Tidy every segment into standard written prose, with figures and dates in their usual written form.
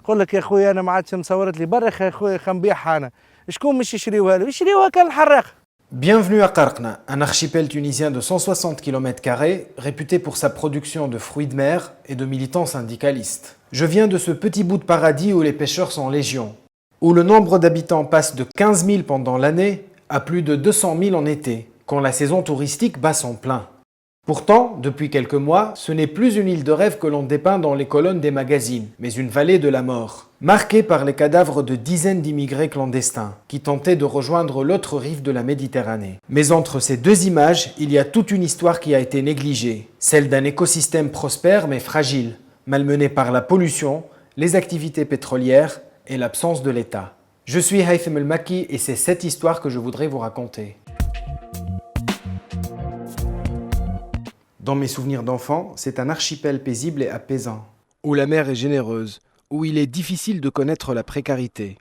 يقول لك يا خويا انا ما عادش مصورت لي برا يا خويا نبيعها انا. شكون مش يشريوها له؟ يشريوها كان الحراق. Bienvenue à Qarqna, un archipel tunisien de 160 km², réputé pour sa production de fruits de mer et de militants syndicalistes. Je viens de ce petit bout de paradis où les pêcheurs sont légion, où le nombre d'habitants passe de 15 000 pendant l'année à plus de 200 000 en été, quand la saison touristique bat son plein. Pourtant, depuis quelques mois, ce n'est plus une île de rêve que l'on dépeint dans les colonnes des magazines, mais une vallée de la mort, marquée par les cadavres de dizaines d'immigrés clandestins, qui tentaient de rejoindre l'autre rive de la Méditerranée. Mais entre ces deux images, il y a toute une histoire qui a été négligée, celle d'un écosystème prospère mais fragile, malmené par la pollution, les activités pétrolières et l'absence de l'État. Je suis Haytham El Makki et c'est cette histoire que je voudrais vous raconter. Dans mes souvenirs d'enfant, c'est un archipel paisible et apaisant, où la mer est généreuse, où il est difficile de connaître la précarité.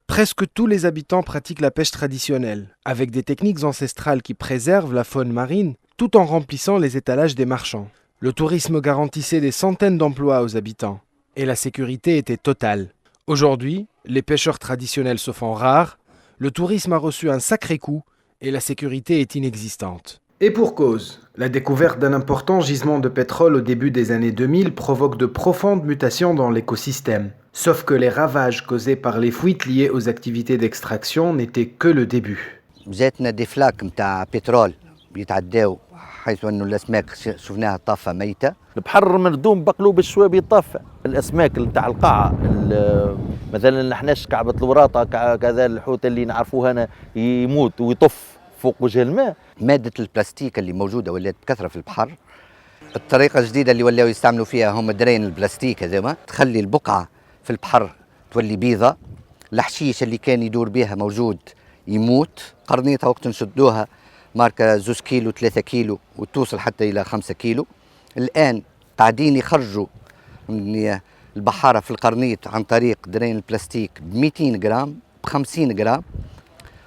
Presque tous les habitants pratiquent la pêche traditionnelle, avec des techniques ancestrales qui préservent la faune marine, tout en remplissant les étalages des marchands. Le tourisme garantissait des centaines d'emplois aux habitants, et la sécurité était totale. Aujourd'hui, les pêcheurs traditionnels se font rares, le tourisme a reçu un sacré coup, et la sécurité est inexistante. Et pour cause, la découverte d'un important gisement de pétrole au début des années 2000 provoque de profondes mutations dans l'écosystème. Sauf que les ravages causés par les fuites liées aux activités d'extraction n'étaient que le début. جاتنا دي فلاك نتاع بترول بيتعداو حيث انه الاسماك شفناها طافه ميته. البحر مردوم بقلوب الشواب يطفى. الاسماك نتاع القاعه مثلا نحناش كعبه الوراطه كذا الحوت اللي نعرفوه هنا يموت ويطف فوق وجه الماء. مادة البلاستيك اللي موجودة ولات بكثرة في البحر. الطريقة الجديدة اللي ولاو يستعملوا فيها هم درين البلاستيك هذوما تخلي البقعة في البحر تولي بيضة. الحشيش اللي كان يدور بها موجود يموت. قرنيطها وقت نشدوها ماركة 2 كيلو 3 كيلو وتوصل حتى إلى 5 كيلو. الآن قاعدين يخرجوا من البحارة في القرنيط عن طريق درين البلاستيك ب 200 جرام ب 50 جرام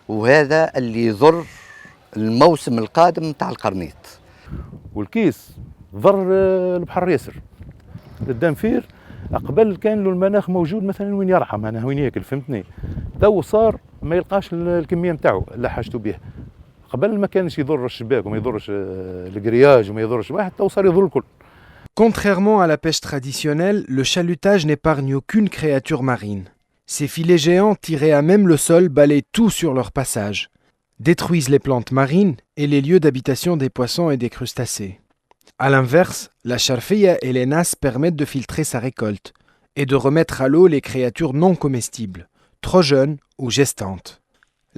وهذا اللي يضر الموسم القادم تاع القرنيط. والكيس ضر البحر ياسر. الدنفير قبل كان له المناخ موجود مثلا وين يرحم انا وين ياكل فهمتني. تو صار ما يلقاش الكميه نتاعو اللي حاجته به. قبل ما كانش يضر الشباك وما يضرش الجرياج وما يضرش واحد تو صار يضر الكل. Contrairement à la pêche traditionnelle, le chalutage n'épargne aucune créature marine. Ces filets géants tirés à même le sol balayent tout sur leur passage, détruisent les plantes marines et les lieux d'habitation des poissons et des crustacés. A l'inverse, la charfia et les nasses permettent de filtrer sa récolte et de remettre à l'eau les créatures non comestibles, trop jeunes ou gestantes.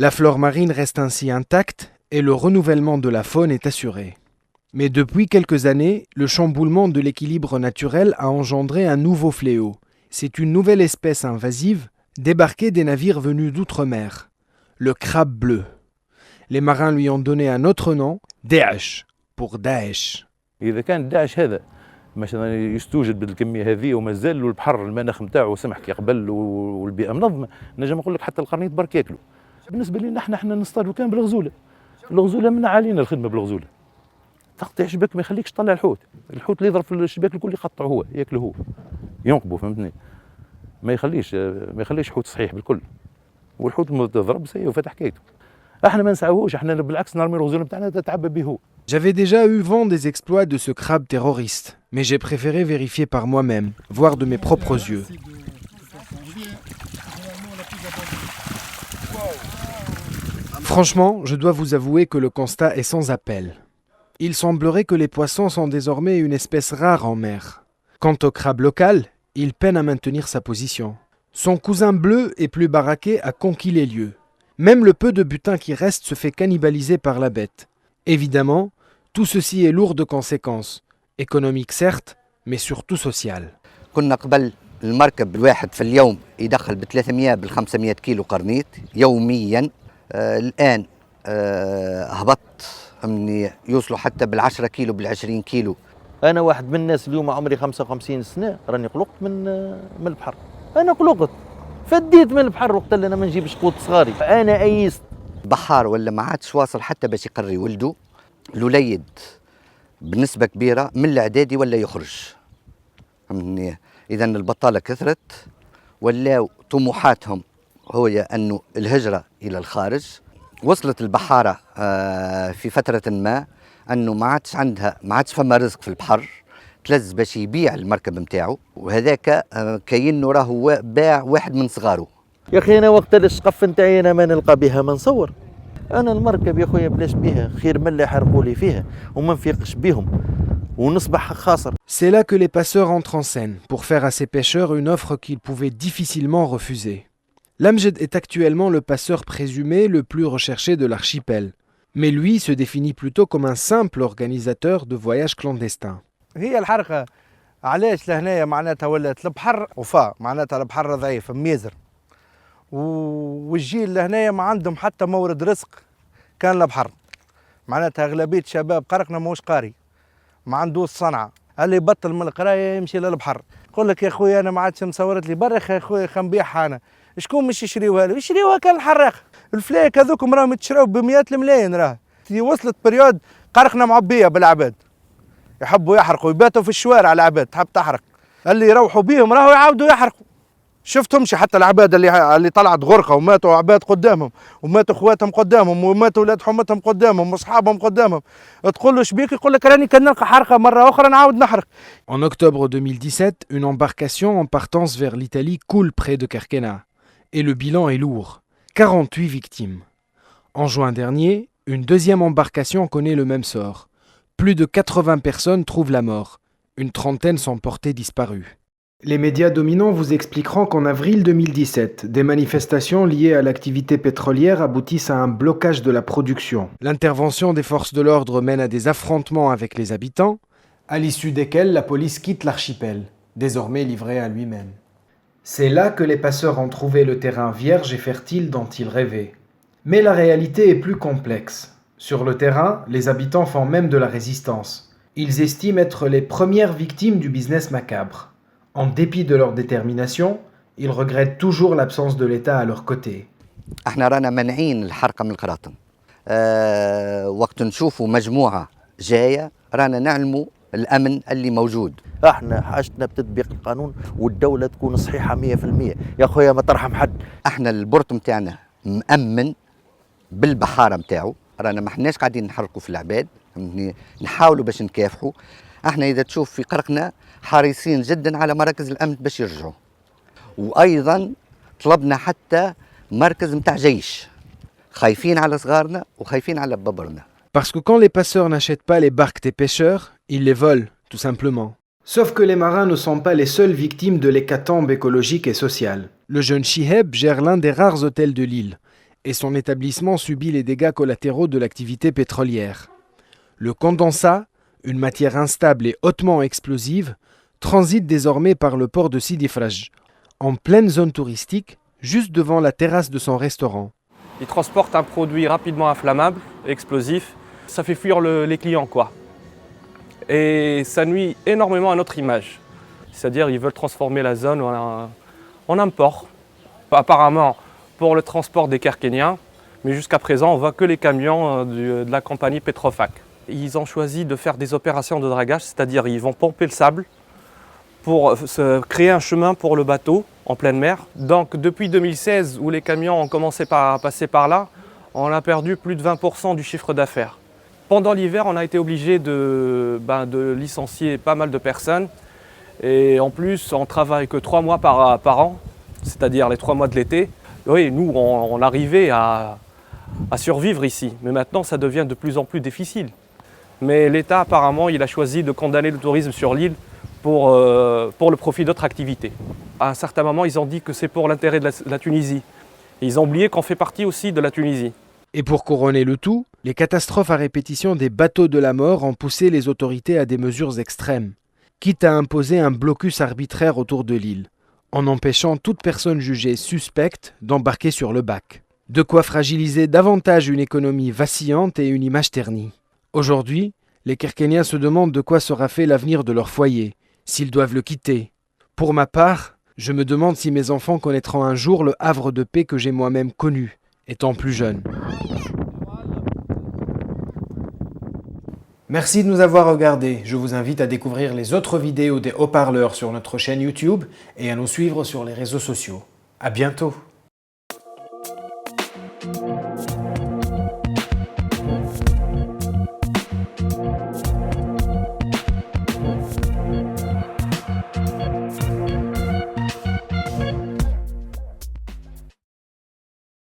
La flore marine reste ainsi intacte et le renouvellement de la faune est assuré. Mais depuis quelques années, le chamboulement de l'équilibre naturel a engendré un nouveau fléau. C'est une nouvelle espèce invasive débarquée des navires venus d'outre-mer, le crabe bleu. Les marins lui ont donné un autre nom, Daesh, pour Daesh. إذا كان داعش هذا مثلا يستوجد بالكميه هذه وما زال البحر المناخ نتاعو سمح كي قبل والبيئه منظمه نجم نقول لك حتى القرنيط برك ياكلوا. بالنسبه لنا احنا نصطادوا كان بالغزوله. الغزوله من علينا الخدمه بالغزوله. تقطيع شباك ما يخليكش تطلع الحوت اللي يضرب في الشباك الكل يقطعه هو ياكله هو ينقبه فهمتني. ما يخليش حوت صحيح بالكل. والحوت متضرب سي وفتح حكايته. احنا ما نسعوهوش احنا بالعكس نرمي الغزوله نتاعنا تتعبى به هو. J'avais déjà eu vent des exploits de ce crabe terroriste, mais j'ai préféré vérifier par moi-même, voir de mes propres yeux. Franchement, je dois vous avouer que le constat est sans appel. Il semblerait que les poissons sont désormais une espèce rare en mer. Quant au crabe local, il peine à maintenir sa position. Son cousin bleu et plus baraqué a conquis les lieux. Même le peu de butin qui reste se fait cannibaliser par la bête. Évidemment, tout ceci est lourd de conséquences, économiques certes, mais surtout sociales. كنا قبل المركب الواحد في اليوم يدخل ب 300 بال 500 كيلو قرنيط يوميا. الآن هبط من يوصلوا حتى بال 10 كيلو بال 20 كيلو. أنا واحد من الناس اليوم عمري 55 سنة راني قلقت من البحر. أنا قلقت فديت من البحر وقت اللي أنا ما نجيبش قوت صغاري. أنا أيست. بحار ولا ما عادش واصل حتى باش يقري ولده. الوليد بنسبة كبيرة من الإعدادي ولا يخرج. إذا البطالة كثرت ولاو طموحاتهم هو أنه الهجرة إلى الخارج. وصلت البحارة في فترة ما أنه ما عادش فما رزق في البحر، تلز باش يبيع المركب متاعه، وهذاك كأنه راهو باع واحد من صغاره. يا اخي انا وقت السقف نتاعي انا ما نلقى بها ما نصور. انا المركب يا خويا بلاش بها، خير من اللي يحرقوا لي فيها وما نفيقش بهم ونصبح خاسر. C'est là que les passeurs entrent en scène pour faire à ces pêcheurs une offre qu'ils pouvaient difficilement refuser. L'Amjed est actuellement le passeur présumé le plus recherché de l'archipel, mais lui se définit plutôt comme un simple organisateur de voyages clandestins. هي الحركة علاش لهنايا معناتها ولات البحر وفاء، معناتها البحر ضعيف ميزر، والجيل لهنايا ما عندهم حتى مورد رزق كان البحر. معناتها أغلبية شباب قرقنا موش قاري، ما عندوش صنعة، اللي يبطل من القراية يمشي للبحر. يقول لك يا خويا أنا ما عادش مصورت لي برخ يا خويا خنبيعها أنا. شكون مش يشريوها له؟ يشريوها كان الحراق. الفلاك هذوكم راهم يتشراو بمئات الملايين. راه وصلت بريود قرقنا معبية بالعباد، يحبوا يحرقوا، يباتوا في الشوارع العباد تحب تحرق، اللي يروحوا بيهم راهو يعاودوا يحرقوا. شفتهمش حتى العباد اللي طلعت غرقه وماتوا عباد قدامهم، وماتوا اخواتهم قدامهم، وماتوا ولاد حمتهم قدامهم واصحابهم قدامهم. تقول له شبيك؟ يقول لك راني كان نلقى حرقه مره اخرى نعاود نحرق. En octobre 2017, une embarcation en partance vers l'Italie coule près de Kerkena. Et le bilan est lourd, 48 victimes. En juin dernier, une deuxième embarcation connaît le même sort. Plus de 80 personnes trouvent la mort. Une trentaine sont portées disparues. Les médias dominants vous expliqueront qu'en avril 2017, des manifestations liées à l'activité pétrolière aboutissent à un blocage de la production. L'intervention des forces de l'ordre mène à des affrontements avec les habitants, à l'issue desquels la police quitte l'archipel, désormais livré à lui-même. C'est là que les passeurs ont trouvé le terrain vierge et fertile dont ils rêvaient. Mais la réalité est plus complexe. Sur le terrain, les habitants font même de la résistance. Ils estiment être les premières victimes du business macabre. En dépit de leur détermination, ils regrettent toujours l'absence de l'État à leur côté. احنا رانا منعين الحرقة من القراطن. وقت نشوفوا مجموعة جاية رانا نعلموا الأمن اللي موجود. احنا حاجتنا بتطبيق القانون والدولة تكون صحيحة 100%. يا خويا ما ترحم حد. احنا البورت متاعنا مأمن بالبحارة متاعو، رانا ما احناش قاعدين نحرقوا في العباد، نحاولوا باش نكافحوا. احنا إذا تشوف في قرقنا حريصين جدا على مراكز الأمن باش يرجعوا، وأيضا طلبنا حتى مركز متاع جيش، خايفين على صغارنا وخايفين على ببرنا. Parce que quand les passeurs n'achètent pas les barques des pêcheurs, ils les volent, tout simplement. Sauf que les marins ne sont pas les seules victimes de l'hécatombe écologique et sociale. Le jeune Shiheb gère l'un des rares hôtels de l'île, et son établissement subit les dégâts collatéraux de l'activité pétrolière. Le condensat, une matière instable et hautement explosive, transite désormais par le port de Sidi Fraj, en pleine zone touristique, juste devant la terrasse de son restaurant. Il transporte un produit rapidement inflammable, explosif. Ça fait fuir les clients, quoi. Et ça nuit énormément à notre image. C'est-à-dire ils veulent transformer la zone en un port. Apparemment pour le transport des Kerkéniens, mais jusqu'à présent on voit que les camions de la compagnie Petrofac. Ils ont choisi de faire des opérations de dragage, c'est-à-dire ils vont pomper le sable pour créer un chemin pour le bateau en pleine mer. Donc depuis 2016, où les camions ont commencé à passer par là, on a perdu plus de 20% du chiffre d'affaires. Pendant l'hiver, on a été obligé de licencier pas mal de personnes. Et en plus, on travaille que 3 mois par an, c'est-à-dire les 3 mois de l'été. Oui, nous, on arrivait à survivre ici. Mais maintenant, ça devient de plus en plus difficile. Mais l'État, apparemment, il a choisi de condamner le tourisme sur l'île pour le profit d'autres activités. À un certain moment, ils ont dit que c'est pour l'intérêt de la Tunisie. Et ils ont oublié qu'on fait partie aussi de la Tunisie. Et pour couronner le tout, les catastrophes à répétition des bateaux de la mort ont poussé les autorités à des mesures extrêmes, quitte à imposer un blocus arbitraire autour de l'île, en empêchant toute personne jugée suspecte d'embarquer sur le bac. De quoi fragiliser davantage une économie vacillante et une image ternie. Aujourd'hui, les Kerkéniens se demandent de quoi sera fait l'avenir de leur foyer, s'ils doivent le quitter. Pour ma part, je me demande si mes enfants connaîtront un jour le havre de paix que j'ai moi-même connu, étant plus jeune. Merci de nous avoir regardés. Je vous invite à découvrir les autres vidéos des haut-parleurs sur notre chaîne YouTube et à nous suivre sur les réseaux sociaux. À bientôt!